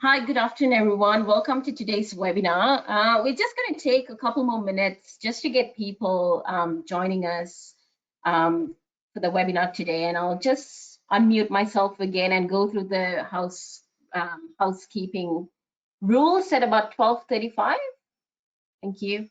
Hi, good afternoon, everyone. Welcome to today's webinar. We're just going to take a couple more minutes just to get people joining us for the webinar today. And I'll just unmute myself again and go through the housekeeping rules at about 12:35. Thank you.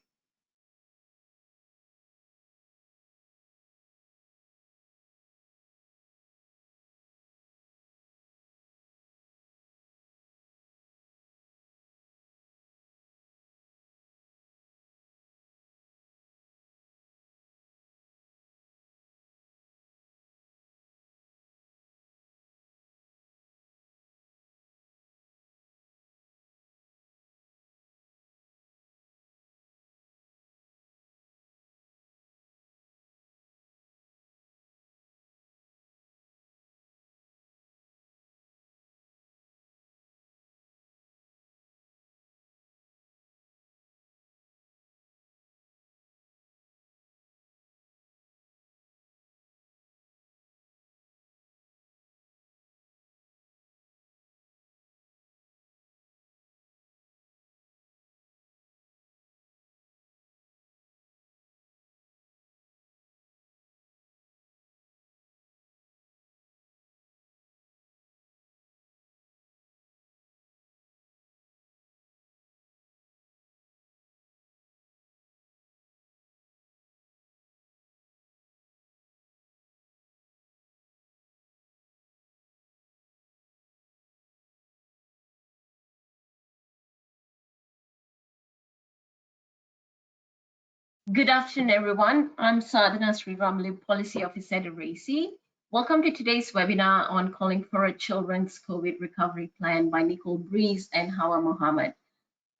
Good afternoon, everyone. I'm Sadhana Sriramalik, Policy Officer at ARACY. Welcome to today's webinar on calling for a children's COVID recovery plan by Nicole and Hawa Mohammad.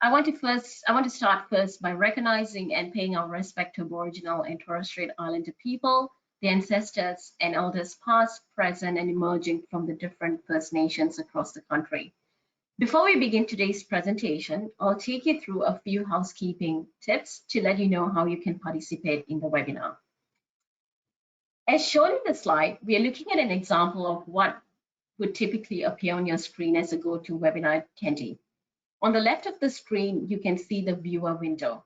I want to start first by recognizing and paying our respect to Aboriginal and Torres Strait Islander people, their ancestors and elders past, present, and emerging from the different First Nations across the country. Before we begin today's presentation, I'll take you through a few housekeeping tips to let you know how you can participate in the webinar. As shown in the slide, we are looking at an example of what would typically appear on your screen as a GoToWebinar attendee. On the left of the screen, you can see the viewer window.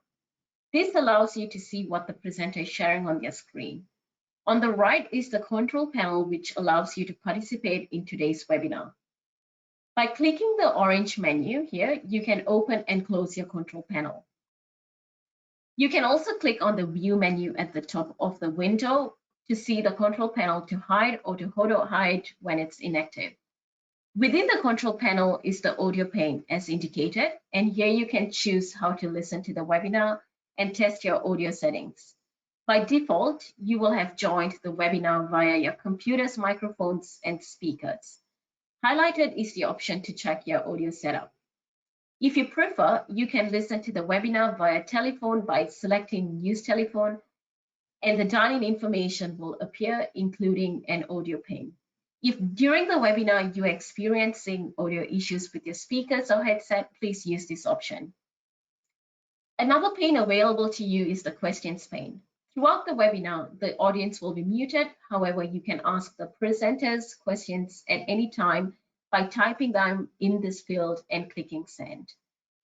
This allows you to see what the presenter is sharing on their screen. On the right is the control panel, which allows you to participate in today's webinar. By clicking the orange menu here, you can open and close your control panel. You can also click on the view menu at the top of the window to see the control panel to hide or to auto hide when it's inactive. Within the control panel is the audio pane as indicated, and here you can choose how to listen to the webinar and test your audio settings. By default, you will have joined the webinar via your computer's microphones and speakers. Highlighted is the option to check your audio setup. If you prefer, you can listen to the webinar via telephone by selecting Use Telephone, and the dial-in information will appear, including an audio pane. If during the webinar you are experiencing audio issues with your speakers or headset, please use this option. Another pane available to you is the questions pane. Throughout the webinar, the audience will be muted. However, you can ask the presenters questions at any time by typing them in this field and clicking send.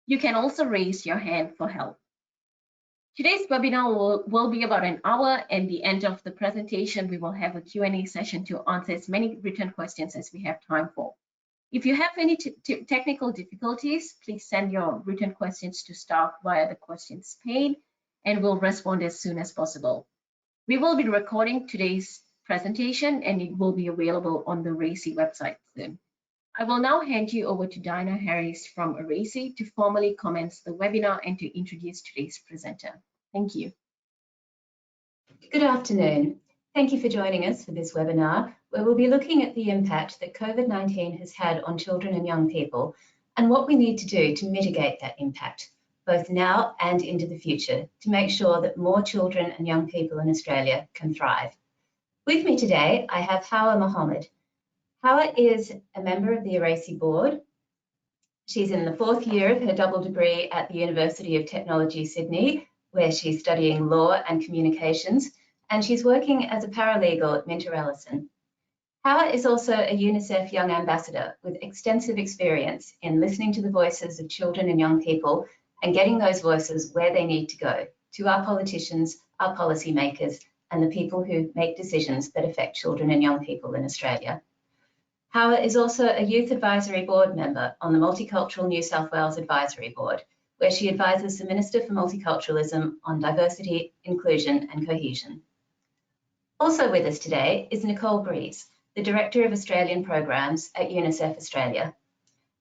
You can also raise your hand for help. Today's webinar will be about an hour, and at the end of the presentation, we will have a Q&A session to answer as many written questions as we have time for. If you have any technical difficulties, please send your written questions to staff via the questions pane, and we'll respond as soon as possible. We will be recording today's presentation, and it will be available on the ARACY website soon. I will now hand you over to Diana Harris from ARACY to formally commence the webinar and to introduce today's presenter. Thank you. Good afternoon. Thank you for joining us for this webinar, where we'll be looking at the impact that COVID-19 has had on children and young people and what we need to do to mitigate that impact, both now and into the future, to make sure that more children and young people in Australia can thrive. With me today, I have Hawa Mohammad. Hawa is a member of the ARACY board. She's in the 4th year of her double degree at the University of Technology, Sydney, where she's studying law and communications, and she's working as a paralegal at Minter Ellison. Hawa is also a UNICEF Young Ambassador with extensive experience in listening to the voices of children and young people and getting those voices where they need to go, to our politicians, our policymakers, and the people who make decisions that affect children and young people in Australia. Hawa is also a Youth Advisory Board member on the Multicultural New South Wales Advisory Board, where she advises the Minister for Multiculturalism on diversity, inclusion and cohesion. Also with us today is Nicole Breeze, the Director of Australian Programs at UNICEF Australia.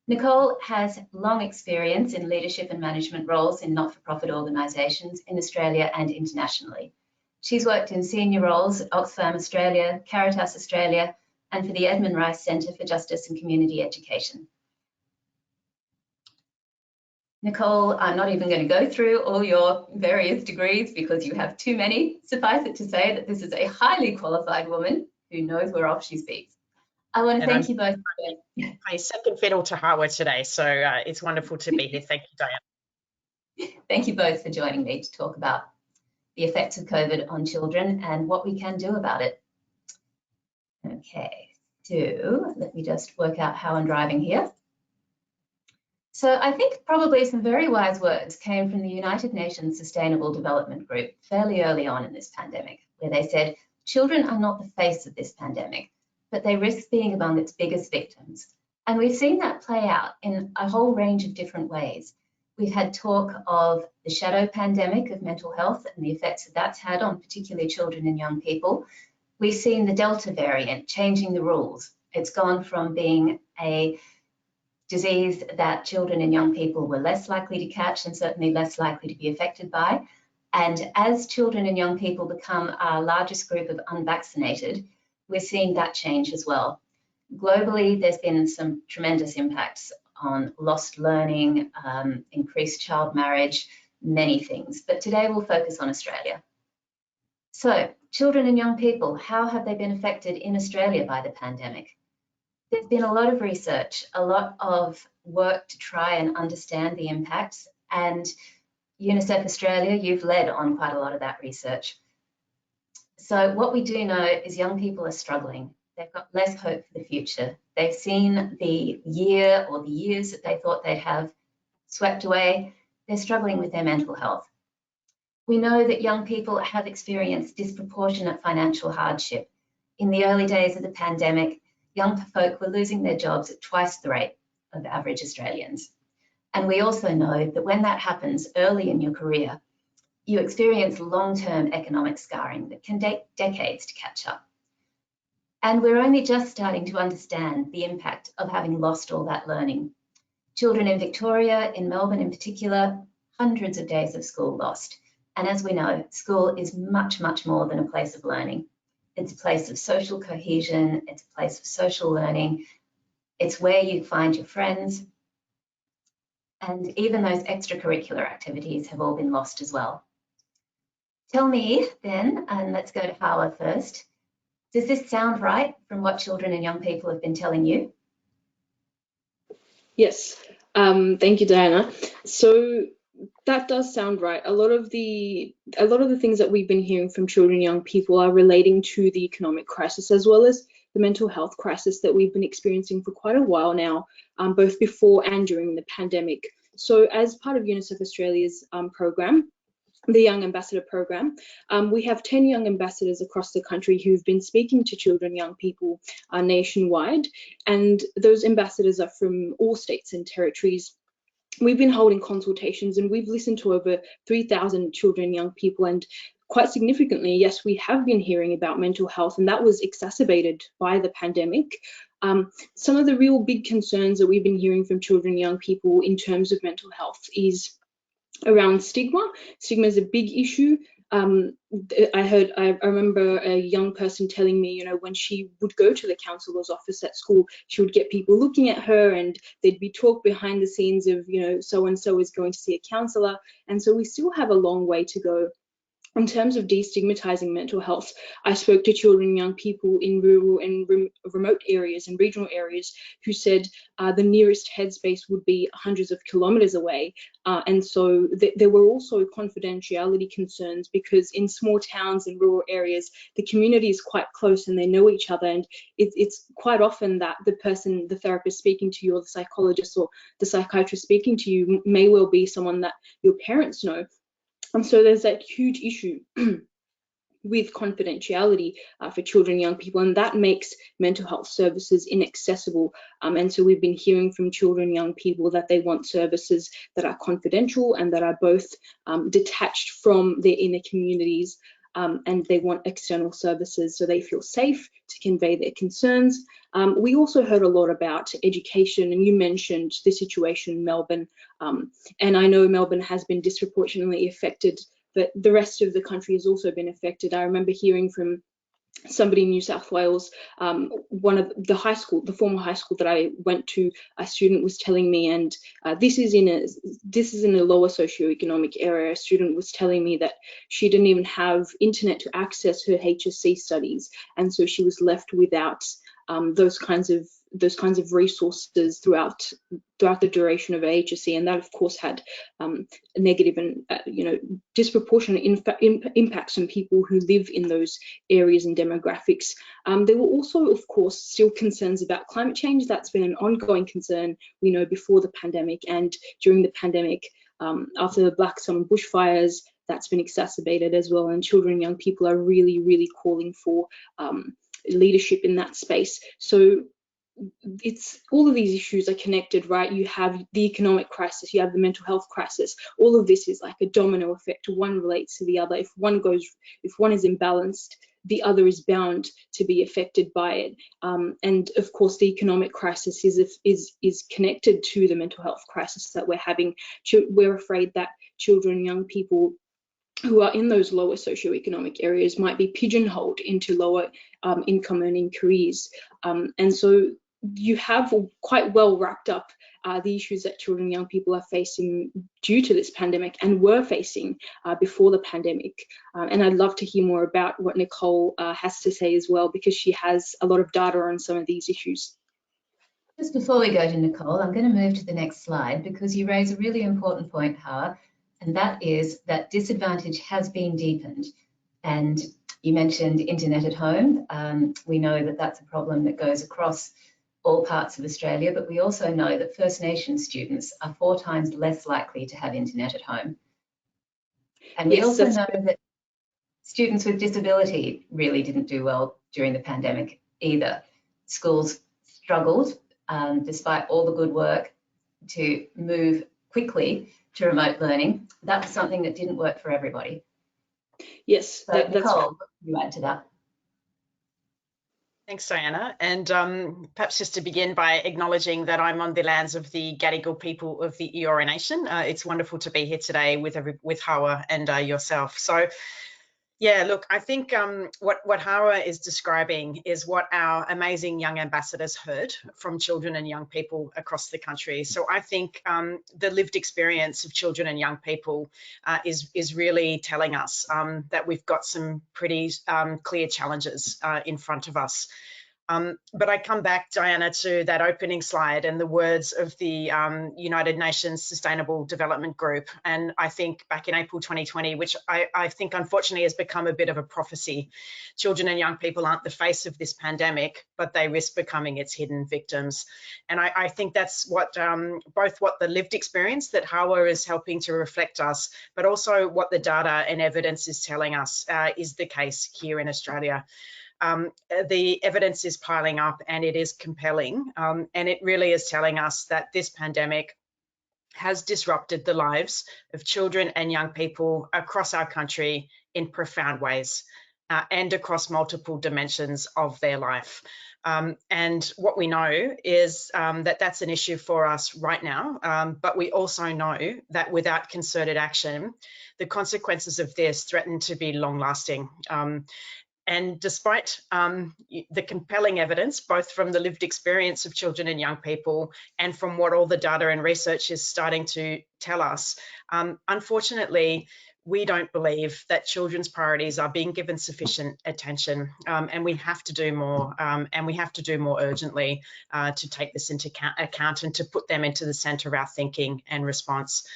Nicole has long experience in leadership and management roles in not-for-profit organisations in Australia and internationally. She's worked in senior roles at Oxfam Australia, Caritas Australia, and for the Edmund Rice Centre for Justice and Community Education. Nicole, I'm not even going to go through all your various degrees because you have too many. Suffice it to say that this is a highly qualified woman who knows whereof she speaks. I want to thank you both. I second fiddle to Hawa today, so it's wonderful to be here. Thank you, Diana. Thank you both for joining me to talk about the effects of COVID on children and what we can do about it. Okay, so let me just work out how I'm driving here. So I think probably some very wise words came from the United Nations Sustainable Development Group fairly early on in this pandemic, where they said, children are not the face of this pandemic, but they risk being among its biggest victims. And we've seen that play out in a whole range of different ways. We've had talk of the shadow pandemic of mental health and the effects that that's had on particularly children and young people. We've seen the Delta variant changing the rules. It's gone from being a disease that children and young people were less likely to catch and certainly less likely to be affected by. And as children and young people become our largest group of unvaccinated, we're seeing that change as well. Globally, there's been some tremendous impacts on lost learning, increased child marriage, many things. But today we'll focus on Australia. So, children and young people, how have they been affected in Australia by the pandemic? There's been a lot of research, a lot of work to try and understand the impacts, and UNICEF Australia, you've led on quite a lot of that research. So what we do know is young people are struggling. They've got less hope for the future. They've seen the year or the years that they thought they'd have swept away. They're struggling with their mental health. We know that young people have experienced disproportionate financial hardship. In the early days of the pandemic, young folk were losing their jobs at twice the rate of average Australians. And we also know that when that happens early in your career, you experience long-term economic scarring that can take decades to catch up. And we're only just starting to understand the impact of having lost all that learning. Children in Victoria, in Melbourne in particular, hundreds of days of school lost. And as we know, school is much, much more than a place of learning. It's a place of social cohesion, it's a place of social learning, it's where you find your friends, and even those extracurricular activities have all been lost as well. Tell me then, and let's go to Hawa first, does this sound right from what children and young people have been telling you? Yes, thank you, Diana. So that does sound right. A lot of the things that we've been hearing from children and young people are relating to the economic crisis as well as the mental health crisis that we've been experiencing for quite a while now, both before and during the pandemic. So as part of UNICEF Australia's program, the Young Ambassador program, we have 10 young ambassadors across the country who've been speaking to children and young people nationwide, and those ambassadors are from all states and territories. We've been holding consultations and we've listened to over 3,000 children and young people, and quite significantly, yes, we have been hearing about mental health, and that was exacerbated by the pandemic. Some of the real big concerns that we've been hearing from children and young people in terms of mental health is around stigma. Stigma is a big issue. I remember a young person telling me, when she would go to the counsellor's office at school, she would get people looking at her and there'd be talk behind the scenes of, so-and-so is going to see a counsellor. And so we still have a long way to go In terms of destigmatizing mental health, I spoke to children and young people in rural and remote areas and regional areas who said the nearest headspace would be hundreds of kilometers away. And so there were also confidentiality concerns, because in small towns and rural areas, the community is quite close and they know each other. And it's quite often that the person, the therapist speaking to you, or the psychologist or the psychiatrist speaking to you, may well be someone that your parents know. And so there's that huge issue with confidentiality for children and young people, and that makes mental health services inaccessible. And so we've been hearing from children and young people that they want services that are confidential and that are both detached from their inner communities, and they want external services so they feel safe to convey their concerns. We also heard a lot about education, and you mentioned the situation in Melbourne, and I know Melbourne has been disproportionately affected, but the rest of the country has also been affected. I remember hearing from somebody in New South Wales, one of the former high school that I went to, a student was telling me, and this is in a lower socioeconomic area, a student was telling me that she didn't even have internet to access her HSC studies, and so she was left without those kinds of resources throughout the duration of HSC, and that of course had negative and disproportionate impacts on people who live in those areas and demographics. There were also, of course, still concerns about climate change. That's been an ongoing concern, we know, before the pandemic and during the pandemic. After the Black Summer bushfires, that's been exacerbated as well, and children and young people are really, really calling for leadership in that space. So it's all of these issues are connected, right? You have the economic crisis, you have the mental health crisis. All of this is like a domino effect. One relates to the other. If one is imbalanced, the other is bound to be affected by it. And of course, the economic crisis is connected to the mental health crisis that we're having. We're afraid that children and young people who are in those lower socioeconomic areas might be pigeonholed into lower income earning careers. And so you have quite well wrapped up the issues that children and young people are facing due to this pandemic and were facing before the pandemic. And I'd love to hear more about what Nicole has to say as well, because she has a lot of data on some of these issues. Just before we go to Nicole, I'm going to move to the next slide, because you raise a really important point, Hawa, and that is that disadvantage has been deepened. And you mentioned internet at home. We know that that's a problem that goes across all parts of Australia, but we also know that First Nations students are 4 times less likely to have internet at home. And we also know that students with disability really didn't do well during the pandemic either. Schools struggled, despite all the good work, to move quickly to remote learning. That was something that didn't work for everybody. Yes, so Nicole, you add to that. Thanks, Diana. And perhaps just to begin by acknowledging that I'm on the lands of the Gadigal people of the Eora Nation. It's wonderful to be here today with Hawa and yourself. So, yeah, look, I think what Hawa is describing is what our amazing young ambassadors heard from children and young people across the country. So I think the lived experience of children and young people is really telling us that we've got some pretty clear challenges in front of us. But I come back, Diana, to that opening slide and the words of the United Nations Sustainable Development Group. And I think back in April 2020, which I think unfortunately has become a bit of a prophecy, children and young people aren't the face of this pandemic, but they risk becoming its hidden victims. And I think that's what both what the lived experience that Hawa is helping to reflect us, but also what the data and evidence is telling us is the case here in Australia. The evidence is piling up and it is compelling, and it really is telling us that this pandemic has disrupted the lives of children and young people across our country in profound ways and across multiple dimensions of their life. And what we know is that that's an issue for us right now, but we also know that without concerted action, the consequences of this threaten to be long-lasting. And despite the compelling evidence, both from the lived experience of children and young people and from what all the data and research is starting to tell us, unfortunately, we don't believe that children's priorities are being given sufficient attention, and we have to do more, and we have to do more urgently to take this into account and to put them into the centre of our thinking and response.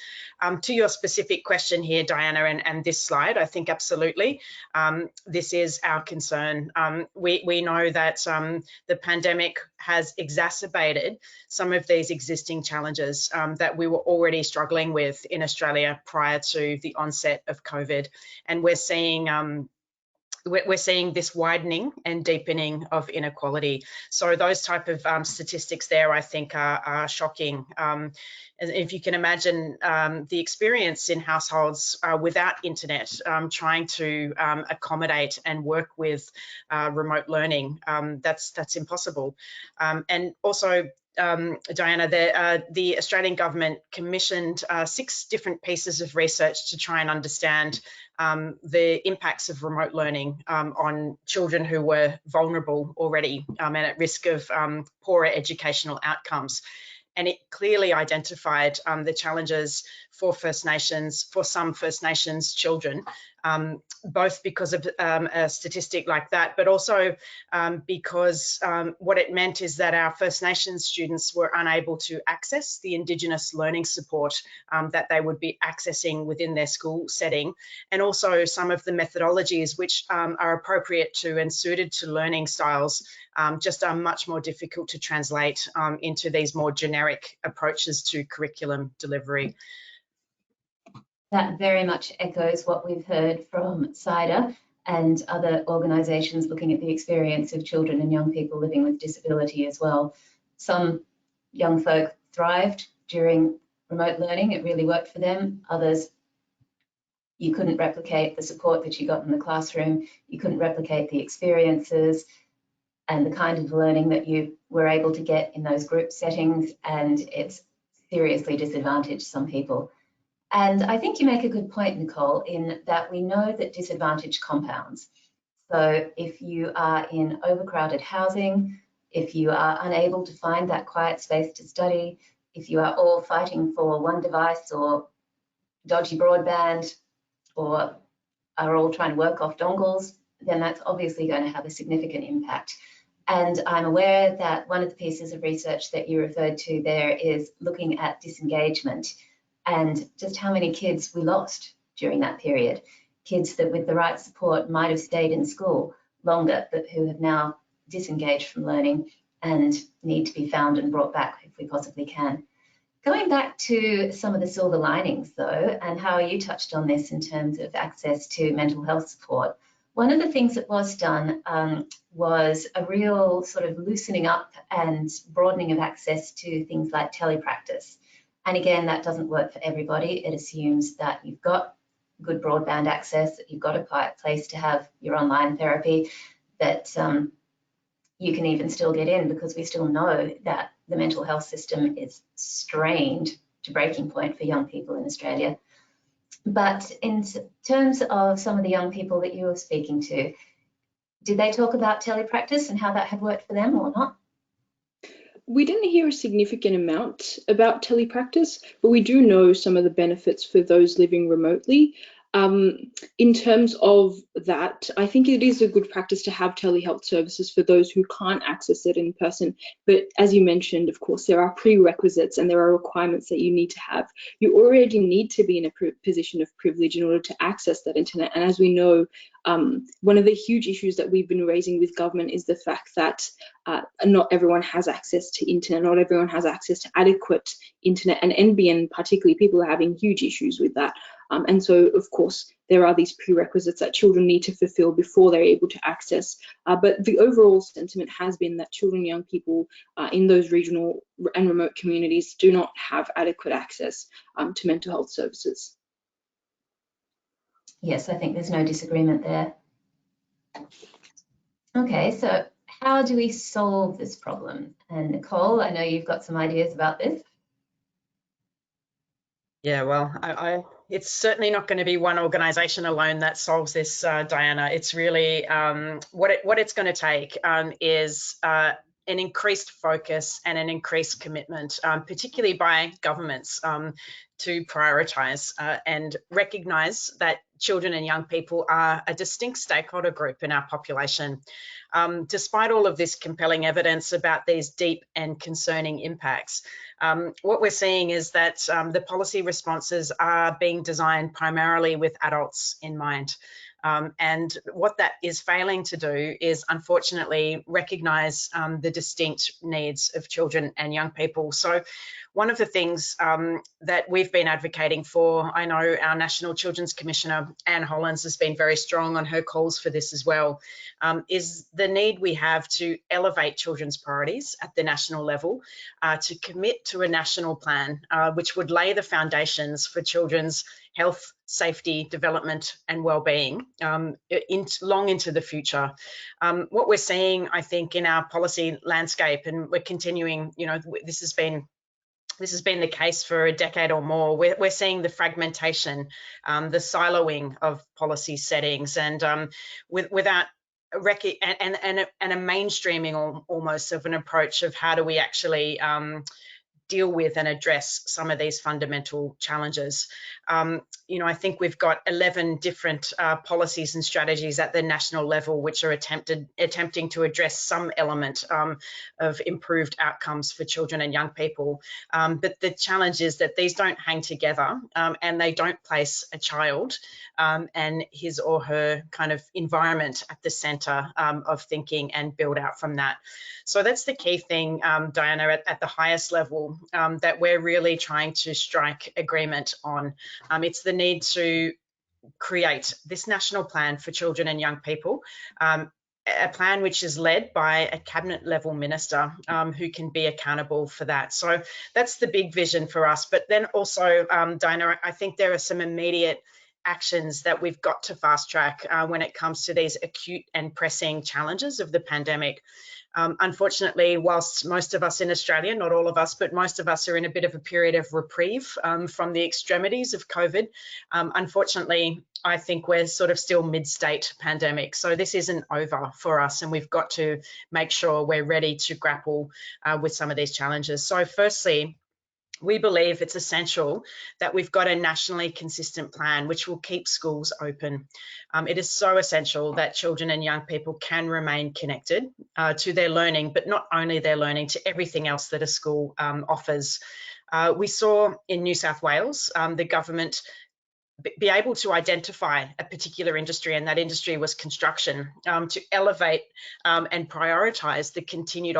To your specific question here, Diana, and this slide, I think absolutely this is our concern. We know that the pandemic has exacerbated some of these existing challenges that we were already struggling with in Australia prior to the onset of COVID, and we're seeing this widening and deepening of inequality. So those type of statistics there, I think, are shocking. If you can imagine the experience in households without internet, trying to accommodate and work with remote learning, that's impossible. And also, Diana, the Australian government commissioned 6 different pieces of research to try and understand the impacts of remote learning on children who were vulnerable already and at risk of poorer educational outcomes. And it clearly identified the challenges for some First Nations children, both because of a statistic like that, but also because what it meant is that our First Nations students were unable to access the Indigenous learning support that they would be accessing within their school setting, and also some of the methodologies which are appropriate to and suited to learning styles just are much more difficult to translate into these more generic approaches to curriculum delivery. That very much echoes what we've heard from CIDA and other organisations looking at the experience of children and young people living with disability as well. Some young folk thrived during remote learning, it really worked for them. Others, you couldn't replicate the support that you got in the classroom, you couldn't replicate the experiences and the kind of learning that you were able to get in those group settings, and it's seriously disadvantaged some people. And I think you make a good point, Nicole, in that we know that disadvantage compounds. So if you are in overcrowded housing, if you are unable to find that quiet space to study, if you are all fighting for one device or dodgy broadband, or are all trying to work off dongles, then that's obviously going to have a significant impact. And I'm aware that one of the pieces of research that you referred to there is looking at disengagement and just how many kids we lost during that period. Kids that with the right support might have stayed in school longer, but who have now disengaged from learning and need to be found and brought back if we possibly can. Going back to some of the silver linings though, and how you touched on this in terms of access to mental health support, one of the things that was done was a real sort of loosening up and broadening of access to things like telepractice. And again, that doesn't work for everybody. It assumes that you've got good broadband access, that you've got a quiet place to have your online therapy, that you can even still get in, because we still know that the mental health system is strained to breaking point for young people in Australia. But in terms of some of the young people that you were speaking to, did they talk about telepractice and how that had worked for them or not? We didn't hear a significant amount about telepractice, but we do know some of the benefits for those living remotely. In terms of that, I think it is a good practice to have telehealth services for those who can't access it in person. But as you mentioned, of course, there are prerequisites and there are requirements that you need to have. You already need to be in a position of privilege in order to access that internet. And as we know, one of the huge issues that we've been raising with government is the fact that not everyone has access to internet, not everyone has access to adequate internet, and NBN particularly, people are having huge issues with that. And so, of course, there are these prerequisites that children need to fulfill before they're able to access. But the overall sentiment has been that children and young people in those regional and remote communities do not have adequate access to mental health services. Yes, I think there's no disagreement there. Okay, so how do we solve this problem? And Nicole, I know you've got some ideas about this. Yeah, well, it's certainly not going to be one organisation alone that solves this, Diana. It's really what it's going to take is increased focus and an increased commitment, particularly by governments, to prioritise and recognise that children and young people are a distinct stakeholder group in our population. Despite all of this compelling evidence about these deep and concerning impacts, what we're seeing is that the policy responses are being designed primarily with adults in mind. And what that is failing to do is, unfortunately, recognise the distinct needs of children and young people. So one of the things that we've been advocating for, I know our National Children's Commissioner, Anne Hollands, has been very strong on her calls for this as well, is the need we have to elevate children's priorities at the national level, to commit to a national plan which would lay the foundations for children's health, safety, development and well-being long into the future. What we're seeing, I think, in our policy landscape, and we're continuing, you know, this has been the case for a decade or more. We're seeing the fragmentation, the siloing of policy settings, and without a mainstreaming almost of an approach of how do we actually deal with and address some of these fundamental challenges. You know, I think we've got 11 different policies and strategies at the national level which are attempting to address some element of improved outcomes for children and young people. But the challenge is that these don't hang together, and they don't place a child and his or her kind of environment at the centre of thinking and build out from that. So that's the key thing, Diana, at the highest level that we're really trying to strike agreement on. It's the need to create this national plan for children and young people, a plan which is led by a cabinet level minister who can be accountable for that. So that's the big vision for us. But then also, Diana, I think there are some immediate actions that we've got to fast track when it comes to these acute and pressing challenges of the pandemic. Unfortunately, whilst most of us in Australia, not all of us, but most of us are in a bit of a period of reprieve from the extremities of COVID, unfortunately, I think we're sort of still mid-state pandemic. So this isn't over for us, and we've got to make sure we're ready to grapple with some of these challenges. So firstly, we believe it's essential that we've got a nationally consistent plan which will keep schools open. It is so essential that children and young people can remain connected to their learning, but not only their learning, to everything else that a school offers. We saw in New South Wales, the government be able to identify a particular industry, and that industry was construction, to elevate and prioritise the continued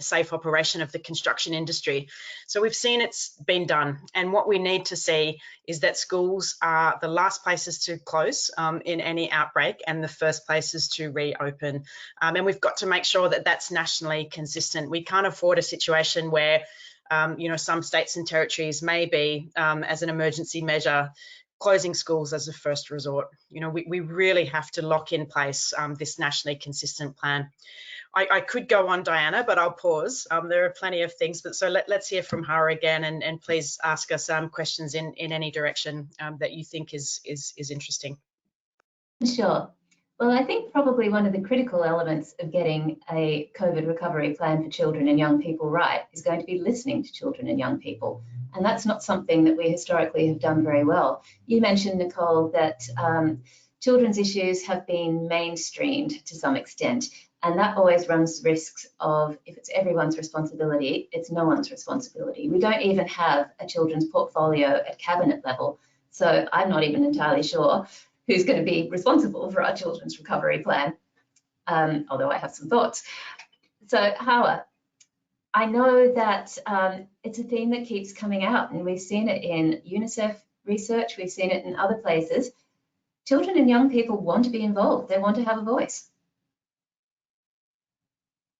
safe operation of the construction industry. So we've seen it's been done, and what we need to see is that schools are the last places to close in any outbreak and the first places to reopen. And we've got to make sure that that's nationally consistent. We can't afford a situation where you know, some states and territories may be, as an emergency measure, closing schools as a first resort. You know, we really have to lock in place this nationally consistent plan. I could go on, Diana, but I'll pause. There are plenty of things, but so let's hear from Hawa again, and please ask us questions in any direction that you think is interesting. Sure. Well, I think probably one of the critical elements of getting a COVID recovery plan for children and young people right is going to be listening to children and young people. And that's not something that we historically have done very well. You mentioned, Nicole, that children's issues have been mainstreamed to some extent, and that always runs risks of, if it's everyone's responsibility, it's no one's responsibility. We don't even have a children's portfolio at cabinet level, so I'm not even entirely sure who's going to be responsible for our children's recovery plan, although I have some thoughts. So Hawa, I know that it's a theme that keeps coming out, and we've seen it in UNICEF research, we've seen it in other places. Children and young people want to be involved, they want to have a voice.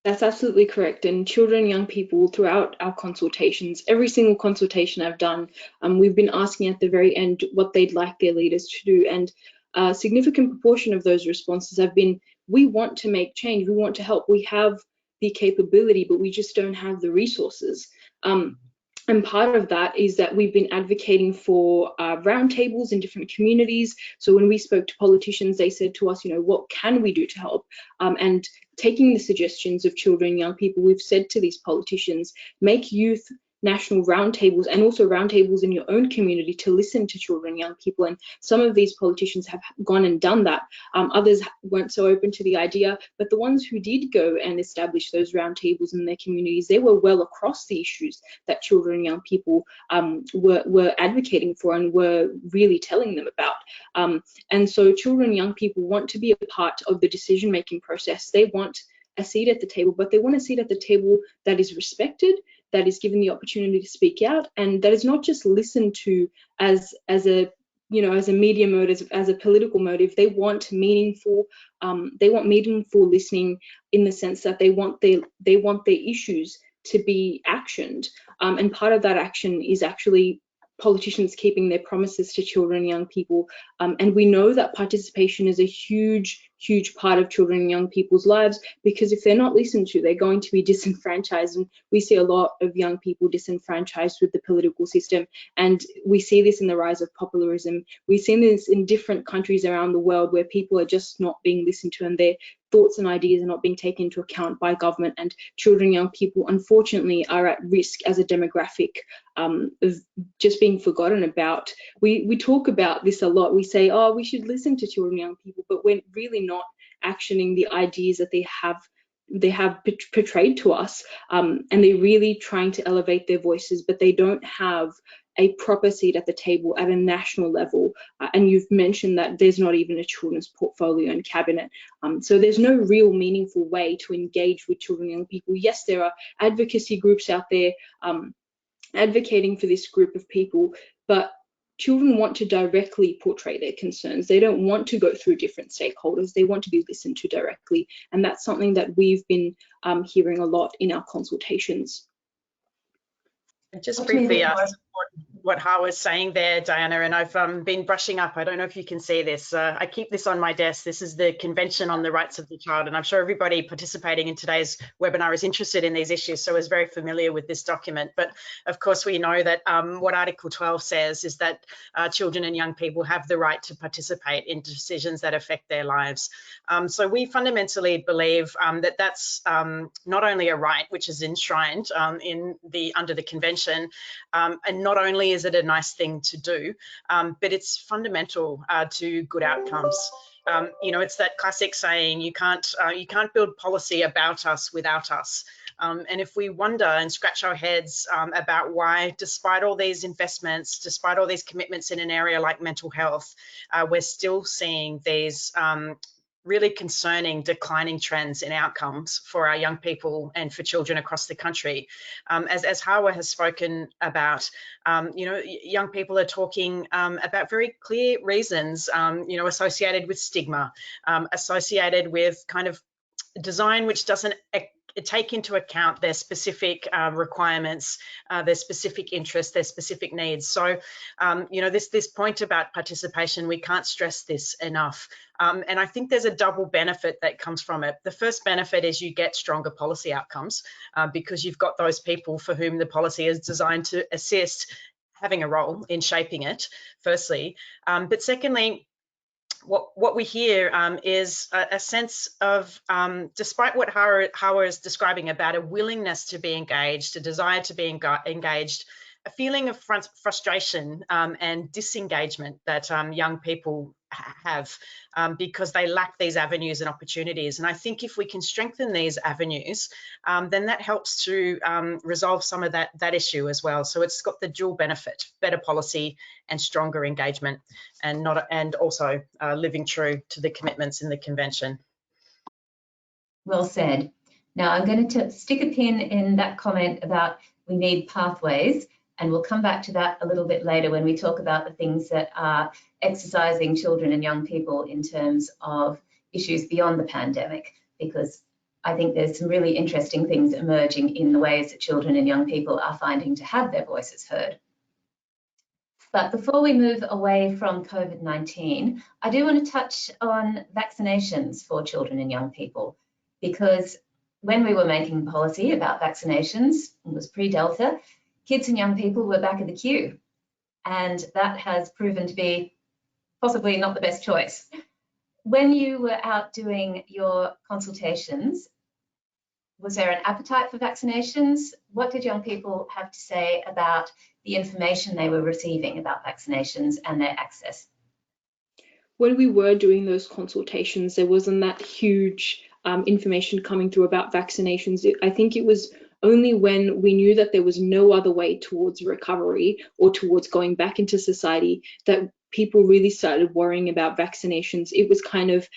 That's absolutely correct. And children and young people, throughout our consultations, every single consultation I've done, we've been asking at the very end what they'd like their leaders to do. And a significant proportion of those responses have been, we want to make change, we want to help, we have the capability, but we just don't have the resources. And part of that is that we've been advocating for roundtables in different communities. So when we spoke to politicians, they said to us, what can we do to help? And taking the suggestions of children and young people, we've said to these politicians, make youth national roundtables and also roundtables in your own community to listen to children and young people. And some of these politicians have gone and done that. Others weren't so open to the idea, but the ones who did go and establish those roundtables in their communities, they were well across the issues that children and young people were advocating for and were really telling them about. And so children and young people want to be a part of the decision-making process. They want a seat at the table, but they want a seat at the table that is respected, that is given the opportunity to speak out, and that is not just listened to as a media motive, as a political motive. They want meaningful listening, in the sense that they want their issues to be actioned, and part of that action is actually politicians keeping their promises to children and young people. And we know that participation is a huge part of children and young people's lives, because if they're not listened to, they're going to be disenfranchised. And we see a lot of young people disenfranchised with the political system. And we see this in the rise of populism. We've seen this in different countries around the world where people are just not being listened to, and their thoughts and ideas are not being taken into account by government. And children and young people, unfortunately, are at risk as a demographic of just being forgotten about. We talk about this a lot. We say, oh, we should listen to children and young people, but we're really not actioning the ideas that they have portrayed to us, and they're really trying to elevate their voices, but they don't have a proper seat at the table at a national level. And you've mentioned that there's not even a children's portfolio in cabinet. So there's no real meaningful way to engage with children and young people. Yes, there are advocacy groups out there advocating for this group of people, but children want to directly portray their concerns. They don't want to go through different stakeholders. They want to be listened to directly. And that's something that we've been hearing a lot in our consultations. Just briefly support what Hawa was saying there, Diana, and I've been brushing up. I don't know if you can see this. I keep this on my desk. This is the Convention on the Rights of the Child, and I'm sure everybody participating in today's webinar is interested in these issues, so is very familiar with this document. But of course, we know that what Article 12 says is that children and young people have the right to participate in decisions that affect their lives. So we fundamentally believe that that's not only a right which is enshrined under the Convention, and not only is it a nice thing to do, but it's fundamental to good outcomes. It's that classic saying, you can't build policy about us without us. And if we wonder and scratch our heads about why, despite all these investments, despite all these commitments in an area like mental health, we're still seeing these really concerning declining trends in outcomes for our young people and for children across the country. As Hawa has spoken about, young people are talking about very clear reasons, associated with stigma, associated with kind of design which doesn't take into account their specific requirements, their specific interests, their specific needs. So, this point about participation, we can't stress this enough. And I think there's a double benefit that comes from it. The first benefit is you get stronger policy outcomes because you've got those people for whom the policy is designed to assist having a role in shaping it, firstly. But secondly, what we hear is a sense of, despite what Hawa is describing about a willingness to be engaged, a desire to be engaged, a feeling of frustration and disengagement that young people have because they lack these avenues and opportunities. And I think if we can strengthen these avenues, then that helps to resolve some of that issue as well. So it's got the dual benefit: better policy and stronger engagement, and also living true to the commitments in the Convention. Well said. Now I'm going to stick a pin in that comment about we need pathways, and we'll come back to that a little bit later when we talk about the things that are exercising children and young people in terms of issues beyond the pandemic, because I think there's some really interesting things emerging in the ways that children and young people are finding to have their voices heard. But before we move away from COVID-19, I do want to touch on vaccinations for children and young people, because when we were making policy about vaccinations, it was pre-Delta, kids and young people were back in the queue, and that has proven to be possibly not the best choice. When you were out doing your consultations, was there an appetite for vaccinations? What did young people have to say about the information they were receiving about vaccinations and their access? When we were doing those consultations, there wasn't that huge information coming through about vaccinations. I think it was only when we knew that there was no other way towards recovery or towards going back into society that people really started worrying about vaccinations. It was kind of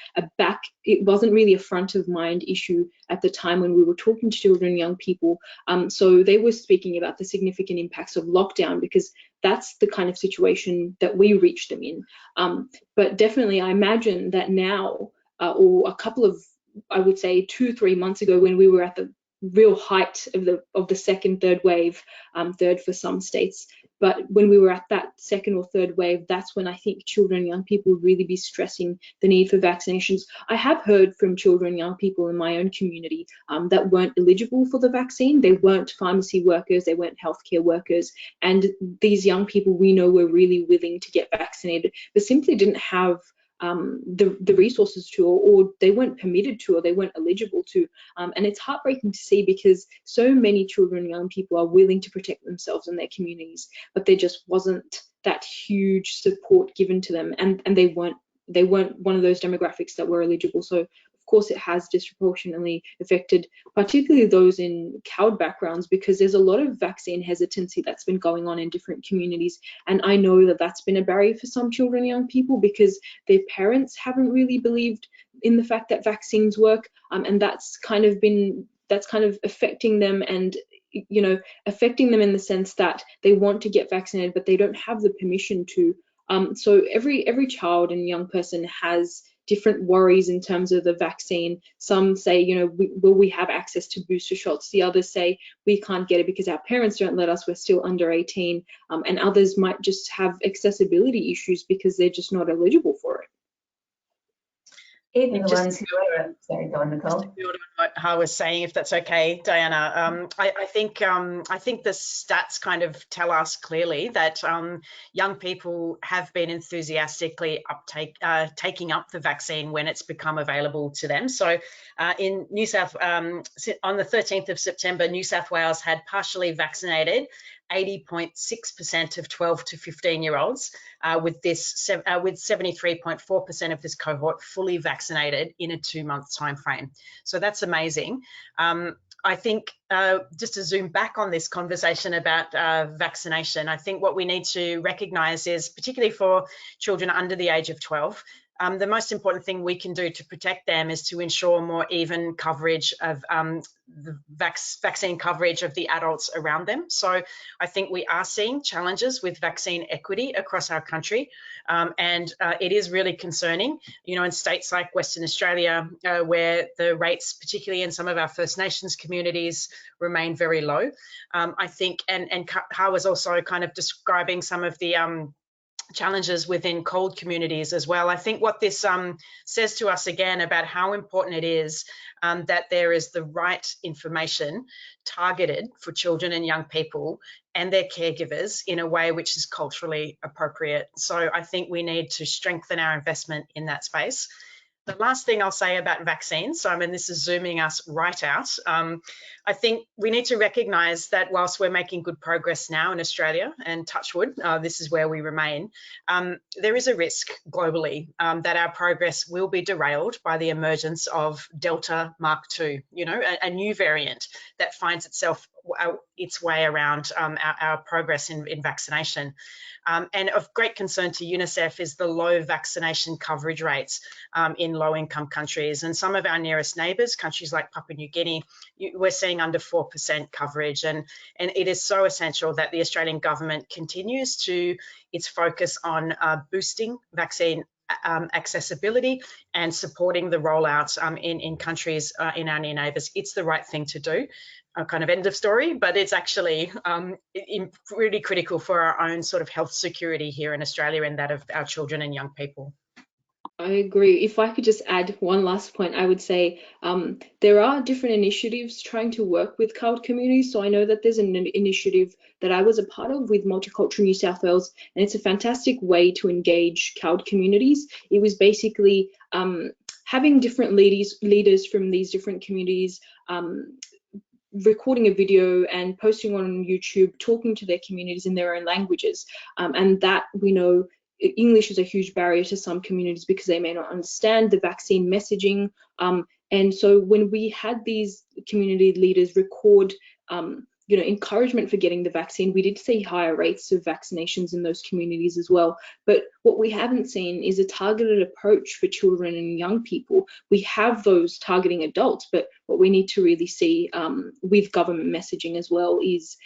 it wasn't really a front of mind issue at the time when we were talking to children and young people. So they were speaking about the significant impacts of lockdown, because that's the kind of situation that we reached them in. But definitely, I imagine that now, or a couple of, I would say 2-3 months ago, when we were at the real height of the second, third wave, third for some states, but when we were at that second or third wave, that's when I think children and young people would really be stressing the need for vaccinations. I have heard from children and young people in my own community that weren't eligible for the vaccine. They weren't pharmacy workers, they weren't healthcare workers, and these young people we know were really willing to get vaccinated, but simply didn't have the resources to, or they weren't permitted to, or they weren't eligible to. And it's heartbreaking to see, because so many children and young people are willing to protect themselves and their communities, but there just wasn't that huge support given to them, and they weren't one of those demographics that were eligible. So of course it has disproportionately affected particularly those in cowed backgrounds, because there's a lot of vaccine hesitancy that's been going on in different communities, and I know that that's been a barrier for some children and young people, because their parents haven't really believed in the fact that vaccines work, and that's kind of affecting them, and affecting them in the sense that they want to get vaccinated but they don't have the permission to. So every child and young person has different worries in terms of the vaccine. Some say, will we have access to booster shots? The others say we can't get it because our parents don't let us, we're still under 18. And others might just have accessibility issues because they're just not eligible for it. Even the ones who are, sorry, go on, Nicole. Just to build on what Hawa was saying, if that's okay, Diana, I think the stats kind of tell us clearly that young people have been enthusiastically taking up the vaccine when it's become available to them. So in New South, on the 13th of September, New South Wales had partially vaccinated 80.6% of 12 to 15-year-olds, with 73.4% of this cohort fully vaccinated in a 2-month time frame. So that's amazing. I think just to zoom back on this conversation about vaccination, I think what we need to recognise is, particularly for children under the age of 12, the most important thing we can do to protect them is to ensure more even coverage of the vaccine coverage of the adults around them. So I think we are seeing challenges with vaccine equity across our country, and it is really concerning. In states like Western Australia, where the rates, particularly in some of our First Nations communities, remain very low. I think, and Hawa was also kind of describing some of the challenges within cold communities as well. I think what this says to us again about how important it is that there is the right information targeted for children and young people and their caregivers in a way which is culturally appropriate. So I think we need to strengthen our investment in that space. The last thing I'll say about vaccines, so this is zooming us right out, I think we need to recognise that whilst we're making good progress now in Australia, and touch wood, this is where we remain, there is a risk globally that our progress will be derailed by the emergence of Delta Mark II, a new variant that finds its way around our progress in vaccination. And of great concern to UNICEF is the low vaccination coverage rates in low-income countries. And some of our nearest neighbours, countries like Papua New Guinea, we're seeing under 4% coverage. And it is so essential that the Australian government continues its focus on boosting vaccine accessibility and supporting the rollout in countries in our near neighbours. It's the right thing to do. Kind of end of story, but it's actually really critical for our own sort of health security here in Australia and that of our children and young people. I agree. If I could just add one last point, I would say there are different initiatives trying to work with CALD communities. So I know that there's an initiative that I was a part of with Multicultural New South Wales, and it's a fantastic way to engage CALD communities. It was basically having different leaders from these different communities recording a video and posting on YouTube, talking to their communities in their own languages. And that, we know, English is a huge barrier to some communities because they may not understand the vaccine messaging. And so when we had these community leaders record encouragement for getting the vaccine, we did see higher rates of vaccinations in those communities as well. But what we haven't seen is a targeted approach for children and young people. We have those targeting adults, but what we need to really see with government messaging as well is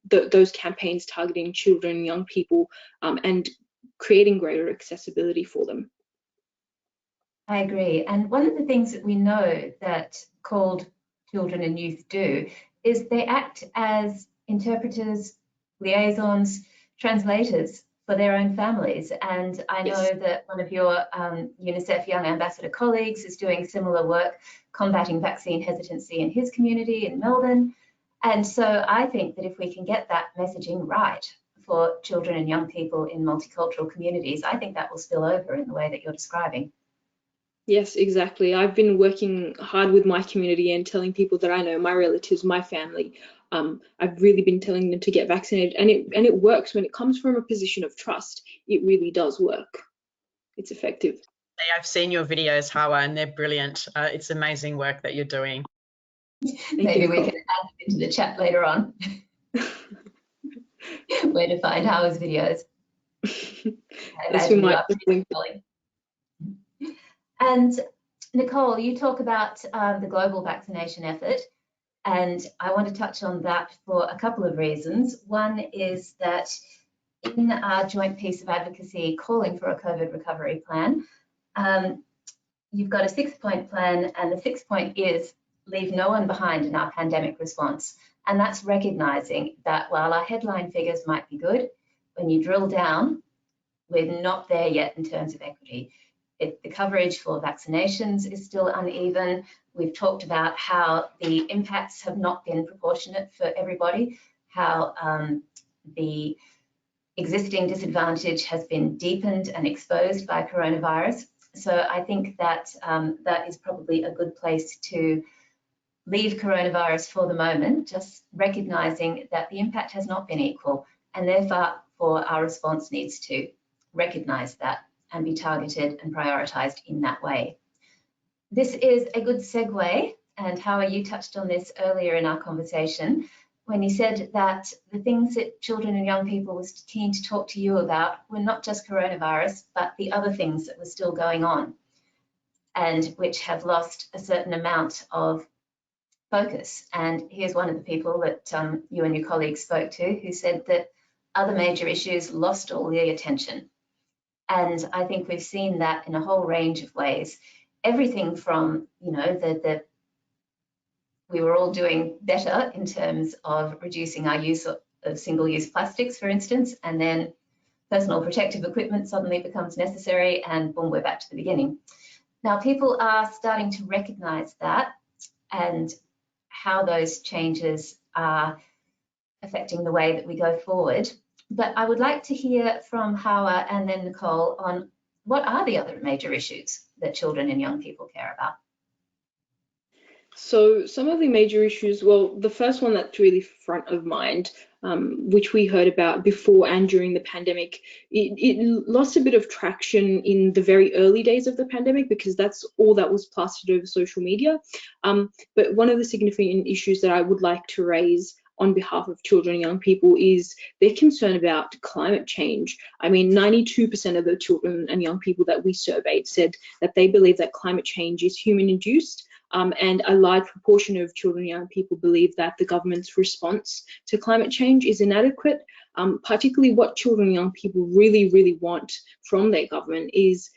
those campaigns targeting children and young people and creating greater accessibility for them. I agree. And one of the things that we know that CALD children and youth do is they act as interpreters, liaisons, translators for their own families. And I know that one of your UNICEF Young Ambassador colleagues is doing similar work combating vaccine hesitancy in his community in Melbourne. And so I think that if we can get that messaging right for children and young people in multicultural communities, I think that will spill over in the way that you're describing. Yes, exactly. I've been working hard with my community and telling people that I know, my relatives, my family. I've really been telling them to get vaccinated, and it works. When it comes from a position of trust, it really does work. It's effective. I've seen your videos, Hawa, and they're brilliant. It's amazing work that you're doing. Maybe we can add them into the chat later on. Where to find Hawa's videos. Yes, we might. And Nicole, you talk about the global vaccination effort, and I want to touch on that for a couple of reasons. One is that in our joint piece of advocacy calling for a COVID recovery plan, you've got a 6-point plan, and the 6th point is leave no one behind in our pandemic response. And that's recognising that while our headline figures might be good, when you drill down, we're not there yet in terms of equity. The coverage for vaccinations is still uneven. We've talked about how the impacts have not been proportionate for everybody, how the existing disadvantage has been deepened and exposed by coronavirus. So I think that that is probably a good place to leave coronavirus for the moment, just recognising that the impact has not been equal, and therefore our response needs to recognise that and be targeted and prioritised in that way. This is a good segue, and Hawa, you touched on this earlier in our conversation when you said that the things that children and young people were keen to talk to you about were not just coronavirus, but the other things that were still going on and which have lost a certain amount of focus. And here's one of the people that you and your colleagues spoke to who said that other major issues lost all the attention. And I think we've seen that in a whole range of ways. Everything from, you know, we were all doing better in terms of reducing our use of single-use plastics, for instance, and then personal protective equipment suddenly becomes necessary, and boom, we're back to the beginning. Now, people are starting to recognise that and how those changes are affecting the way that we go forward. But I would like to hear from Hawa and then Nicole on what are the other major issues that children and young people care about. So some of the major issues, well, the first one that's really front of mind, which we heard about before and during the pandemic, it lost a bit of traction in the very early days of the pandemic because that's all that was plastered over social media. But one of the significant issues that I would like to raise on behalf of children and young people is their concern about climate change. I mean, 92% of the children and young people that we surveyed said that they believe that climate change is human-induced. And a large proportion of children and young people believe that the government's response to climate change is inadequate. Particularly what children and young people really, really want from their government is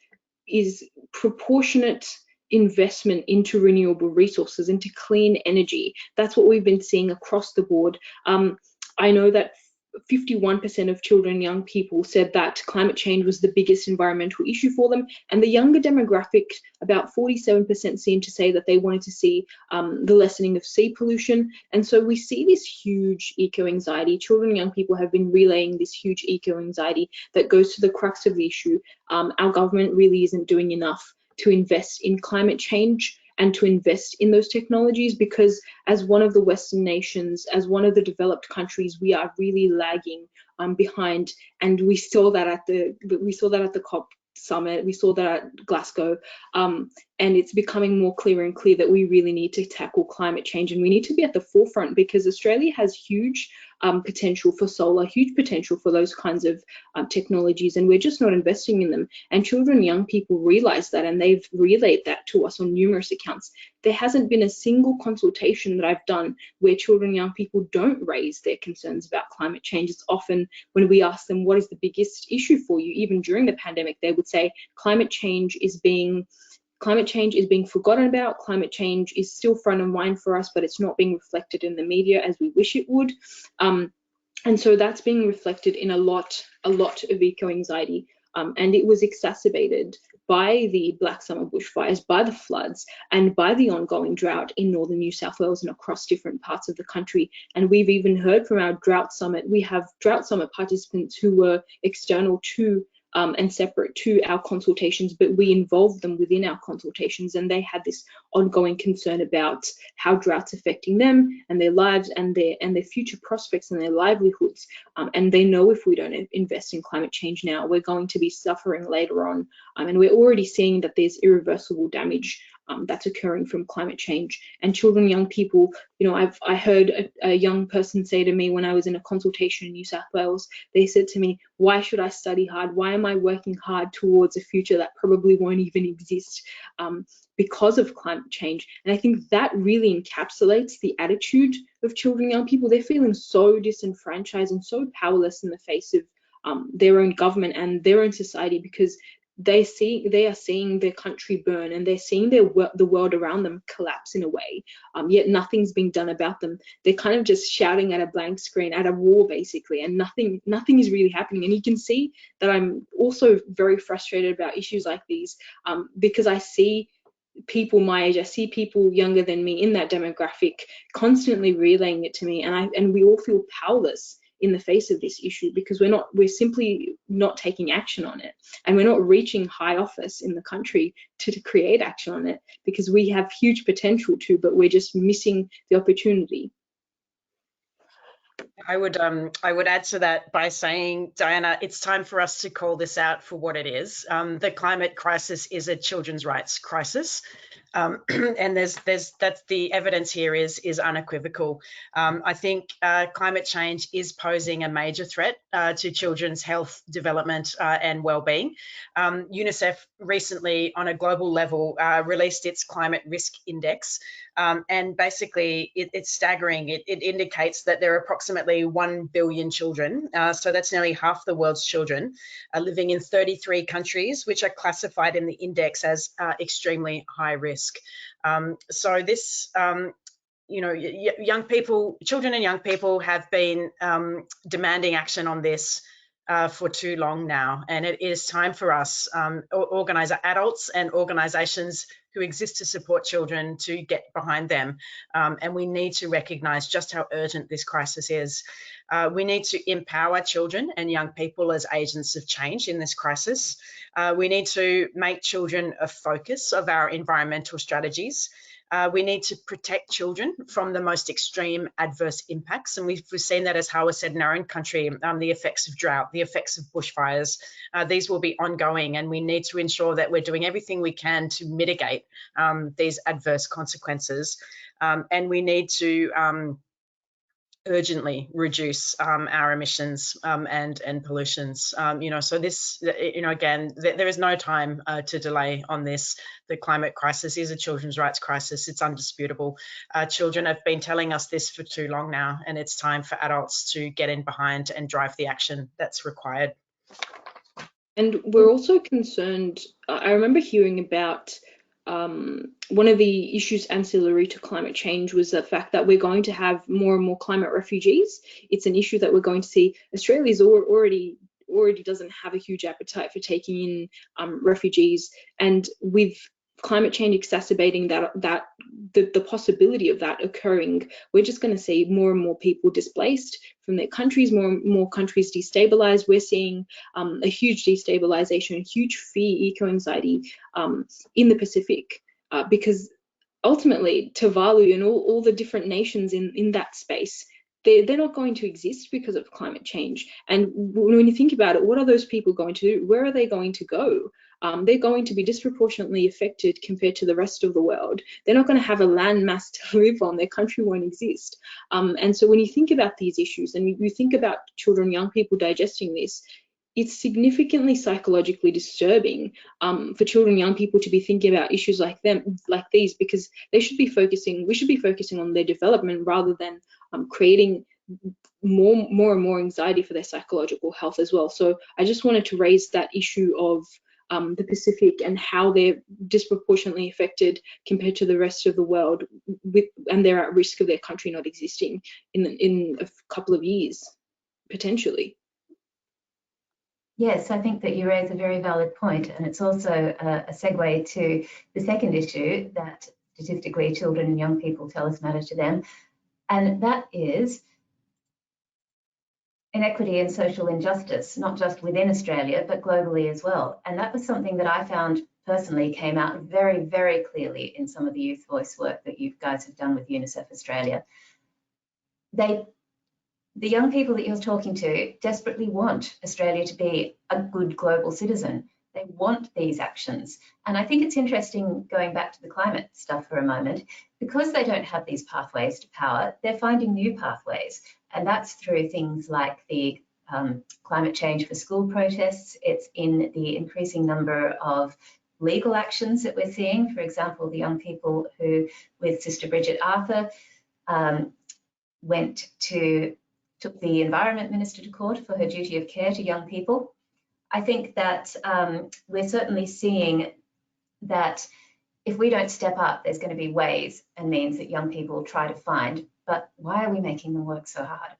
proportionate investment into renewable resources, into clean energy. That's what we've been seeing across the board. I know that 51% of children and young people said that climate change was the biggest environmental issue for them. And the younger demographic, about 47% seem to say that they wanted to see the lessening of sea pollution. And so we see this huge eco-anxiety. Children and young people have been relaying this huge eco-anxiety that goes to the crux of the issue. Our government really isn't doing enough to invest in climate change and to invest in those technologies, because as one of the Western nations, as one of the developed countries, we are really lagging behind. And we saw that at the COP summit, we saw that at Glasgow, and it's becoming more clear and clear that we really need to tackle climate change, and we need to be at the forefront, because Australia has huge potential for solar, huge potential for those kinds of technologies, and we're just not investing in them. And children and young people realize that, and they've relayed that to us on numerous accounts. There hasn't been a single consultation that I've done where children and young people don't raise their concerns about climate change. It's often when we ask them, what is the biggest issue for you? Even during the pandemic, they would say climate change is being forgotten about. Climate change is still front of mind for us, but it's not being reflected in the media as we wish it would. And so that's being reflected in a lot of eco-anxiety. And it was exacerbated by the Black Summer bushfires, by the floods, and by the ongoing drought in northern New South Wales and across different parts of the country. And we've even heard from our Drought Summit, we have Drought Summit participants who were external to and separate to our consultations, but we involved them within our consultations, and they had this ongoing concern about how drought's affecting them and their lives and their future prospects and their livelihoods. And they know if we don't invest in climate change now, we're going to be suffering later on. And we're already seeing that there's irreversible damage that's occurring from climate change. And children, young people, I heard a young person say to me when I was in a consultation in New South Wales, they said to me, why should I study hard? Why am I working hard towards a future that probably won't even exist because of climate change? And I think that really encapsulates the attitude of children and young people. They're feeling so disenfranchised and so powerless in the face of their own government and their own society, because they are seeing their country burn, and they're seeing the world around them collapse in a way, yet nothing's being done about them. They're kind of just shouting at a blank screen, at a wall basically, and nothing is really happening. And you can see that I'm also very frustrated about issues like these, because I see people my age, I see people younger than me in that demographic constantly relaying it to me, and we all feel powerless in the face of this issue, because we're simply not taking action on it, and we're not reaching high office in the country to create action on it, because we have huge potential to, but we're just missing the opportunity. I would add to that by saying, Diana, it's time for us to call this out for what it is. The climate crisis is a children's rights crisis. And that's the evidence here is unequivocal. I think climate change is posing a major threat to children's health, development, and well-being. UNICEF recently, on a global level, released its climate risk index, and basically it's staggering. It indicates that there are approximately 1 billion children, so that's nearly half the world's children, living in 33 countries, which are classified in the index as extremely high risk. So this, young people, children and young people have been demanding action on this for too long now, and it is time for us, adults and organisations who exist to support children, to get behind them, and we need to recognise just how urgent this crisis is. We need to empower children and young people as agents of change in this crisis. We need to make children a focus of our environmental strategies. We need to protect children from the most extreme adverse impacts. And we've seen that, as Hawa said, in our own country, the effects of drought, the effects of bushfires. These will be ongoing, and we need to ensure that we're doing everything we can to mitigate these adverse consequences. And we need to urgently reduce our emissions and pollutions. So this, again, there is no time to delay on this. The climate crisis is a children's rights crisis. It's undisputable. Children have been telling us this for too long now, and it's time for adults to get in behind and drive the action that's required. And we're also concerned, I remember hearing about one of the issues ancillary to climate change was the fact that we're going to have more and more climate refugees. It's an issue that we're going to see. Australia's already doesn't have a huge appetite for taking in refugees, and with climate change exacerbating the possibility of that occurring, we're just going to see more and more people displaced from their countries, more and more countries destabilized. We're seeing a huge destabilization, huge fear, eco-anxiety in the Pacific, because ultimately Tuvalu and all the different nations in that space, they're not going to exist because of climate change. And when you think about it, what are those people going to do? Where are they going to go? They're going to be disproportionately affected compared to the rest of the world. They're not going to have a land mass to live on. Their country won't exist. And so when you think about these issues and you think about children, young people digesting this, it's significantly psychologically disturbing for children, young people to be thinking about issues like these, because we should be focusing on their development rather than creating more and more anxiety for their psychological health as well. So I just wanted to raise that issue of the Pacific and how they're disproportionately affected compared to the rest of the world, and they're at risk of their country not existing in a couple of years, potentially. Yes, I think that you raise a very valid point, and it's also a segue to the second issue that statistically children and young people tell us matter to them, and that is inequity and social injustice, not just within Australia, but globally as well. And that was something that I found personally came out very, very clearly in some of the youth voice work that you guys have done with UNICEF Australia. The young people that you're talking to desperately want Australia to be a good global citizen. They want these actions. And I think it's interesting, going back to the climate stuff for a moment, because they don't have these pathways to power, they're finding new pathways. And that's through things like the climate change for school protests. It's in the increasing number of legal actions that we're seeing. For example, the young people who, with Sister Bridget Arthur, took the Environment Minister to court for her duty of care to young people. I think that we're certainly seeing that if we don't step up, there's going to be ways and means that young people try to find. But why are we making them work so hard?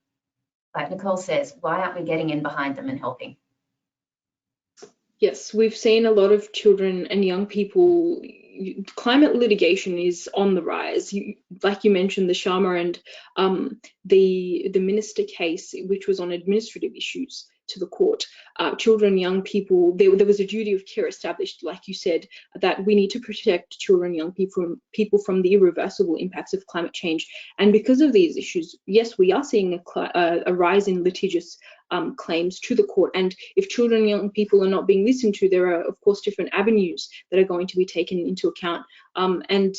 Like Nicole says, why aren't we getting in behind them and helping? Yes, we've seen a lot of children and young people. Climate litigation is on the rise. Like you mentioned, the Sharma and the minister case, which was on administrative issues to the court. Children, young people, there was a duty of care established, like you said, that we need to protect children, young people from the irreversible impacts of climate change. And because of these issues, yes, we are seeing a rise in litigious claims to the court. And if children and young people are not being listened to, there are, of course, different avenues that are going to be taken into account. And,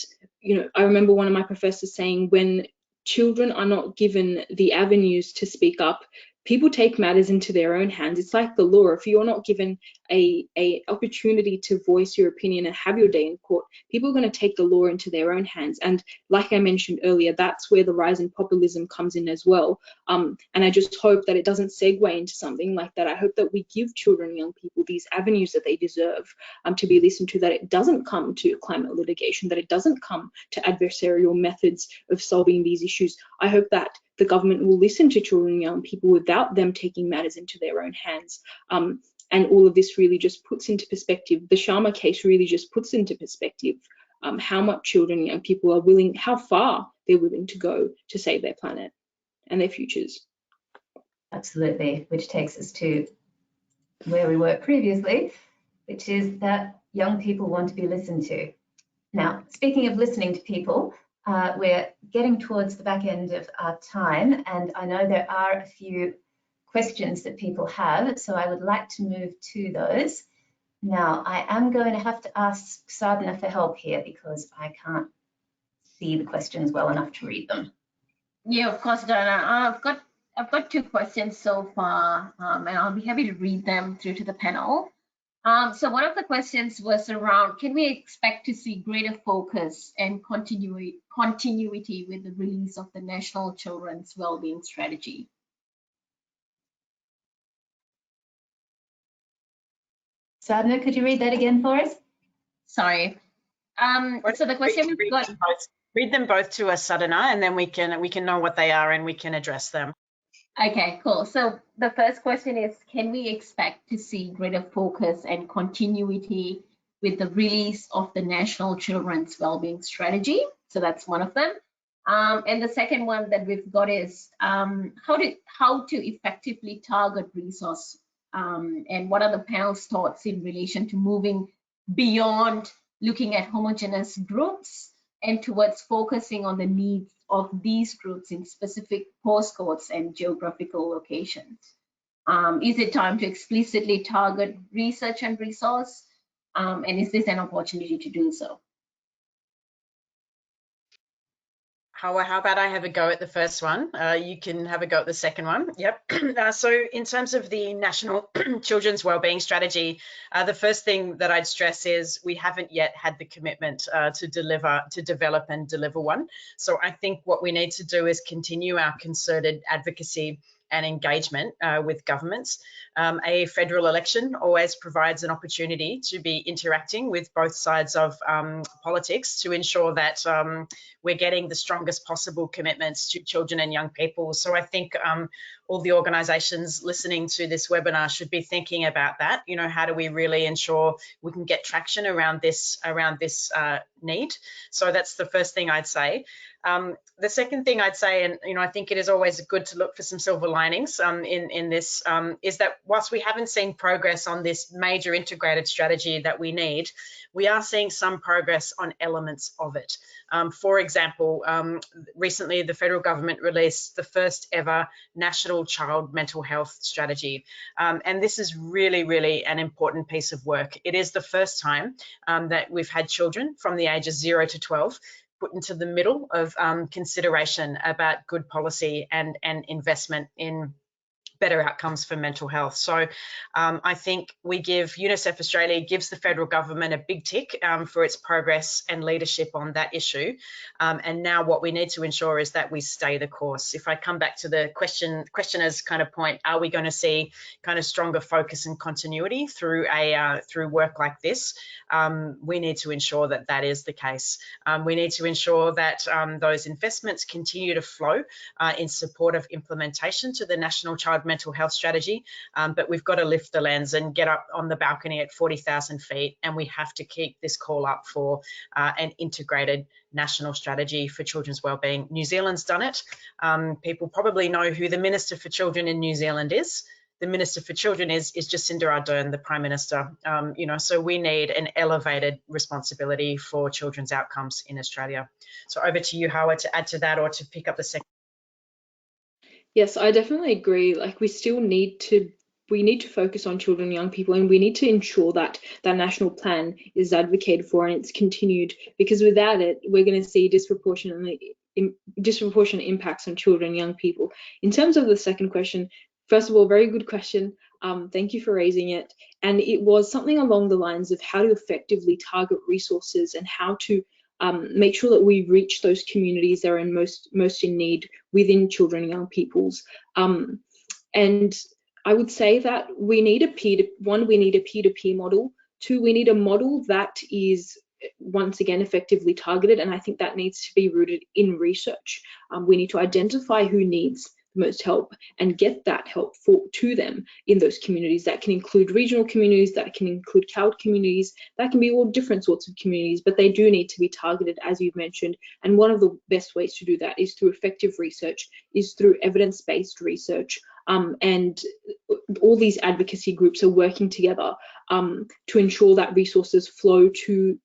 I remember one of my professors saying, when children are not given the avenues to speak up, people take matters into their own hands. It's like the law. If you're not given a opportunity to voice your opinion and have your day in court, people are going to take the law into their own hands. And like I mentioned earlier, that's where the rise in populism comes in as well. And I just hope that it doesn't segue into something like that. I hope that we give children and young people these avenues that they deserve to be listened to, that it doesn't come to climate litigation, that it doesn't come to adversarial methods of solving these issues. I hope that the government will listen to children and young people without them taking matters into their own hands. And all of this really just puts into perspective, the Sharma case really just puts into perspective how much children and young people are willing, how far they're willing to go to save their planet and their futures. Absolutely, which takes us to where we were previously, which is that young people want to be listened to. Now, speaking of listening to people, we're getting towards the back end of our time, and I know there are a few questions that people have, so I would like to move to those. Now, I am going to have to ask Sadhana for help here because I can't see the questions well enough to read them. Yeah, of course, Donna. I've got two questions so far, and I'll be happy to read them through to the panel. So one of the questions was around, can we expect to see greater focus and continuity with the release of the National Children's Wellbeing Strategy? Sadhana, could you read that again for us? Sorry. So the question we've got. Read them both to us, Sadhana, and then we can know what they are and we can address them. Okay, cool. So the first question is, can we expect to see greater focus and continuity with the release of the National Children's Wellbeing Strategy? So that's one of them. And the second one that we've got is how to effectively target resource, and what are the panel's thoughts in relation to moving beyond looking at homogeneous groups and towards focusing on the needs of these groups in specific postcodes and geographical locations. Is it time to explicitly target research and resource? And is this an opportunity to do so? Hawa, how about I have a go at the first one? You can have a go at the second one. Yep. So in terms of the National Children's Wellbeing Strategy, the first thing that I'd stress is we haven't yet had the commitment to develop and deliver one. So I think what we need to do is continue our concerted advocacy and engagement with governments. A federal election always provides an opportunity to be interacting with both sides of politics to ensure that we're getting the strongest possible commitments to children and young people. So I think all the organisations listening to this webinar should be thinking about that. You know, how do we really ensure we can get traction around this need? So that's the first thing I'd say. The second thing I'd say, and I think it is always good to look for some silver linings in this, is that whilst we haven't seen progress on this major integrated strategy that we need, we are seeing some progress on elements of it. For example, recently the federal government released the first ever National Child Mental Health Strategy. And this is really, really an important piece of work. It is the first time that we've had children from the ages 0 to 12 put into the middle of consideration about good policy and investment in better outcomes for mental health. So I think UNICEF Australia gives the federal government a big tick for its progress and leadership on that issue. And now what we need to ensure is that we stay the course. If I come back to the questioner's kind of point, are we going to see kind of stronger focus and continuity through work like this? We need to ensure that that is the case. We need to ensure that those investments continue to flow in support of implementation to the National Child Mental Health Strategy, but we've got to lift the lens and get up on the balcony at 40,000 feet, and we have to keep this call up for an integrated national strategy for children's wellbeing. New Zealand's done it. People probably know who the Minister for Children in New Zealand is. The Minister for Children is Jacinda Ardern, the Prime Minister. So we need an elevated responsibility for children's outcomes in Australia. So over to you, Hawa, to add to that or to pick up the second. Yes, I definitely agree. Like, we need to focus on children and young people, and we need to ensure that that national plan is advocated for and it's continued, because without it, we're going to see disproportionate impacts on children and young people. In terms of the second question, first of all, very good question. Thank you for raising it. And it was something along the lines of how to effectively target resources and how to make sure that we reach those communities that are most in need within children and young peoples. And I would say that we need a peer-to-peer model. 2, we need a model that is once again effectively targeted, and I think that needs to be rooted in research. We need to identify who needs the most help and get that help to them in those communities. That can include regional communities, that can include CALD communities, that can be all different sorts of communities, but they do need to be targeted, as you've mentioned. And one of the best ways to do that is through effective research, is through evidence-based research. And all these advocacy groups are working together to ensure that resources flow to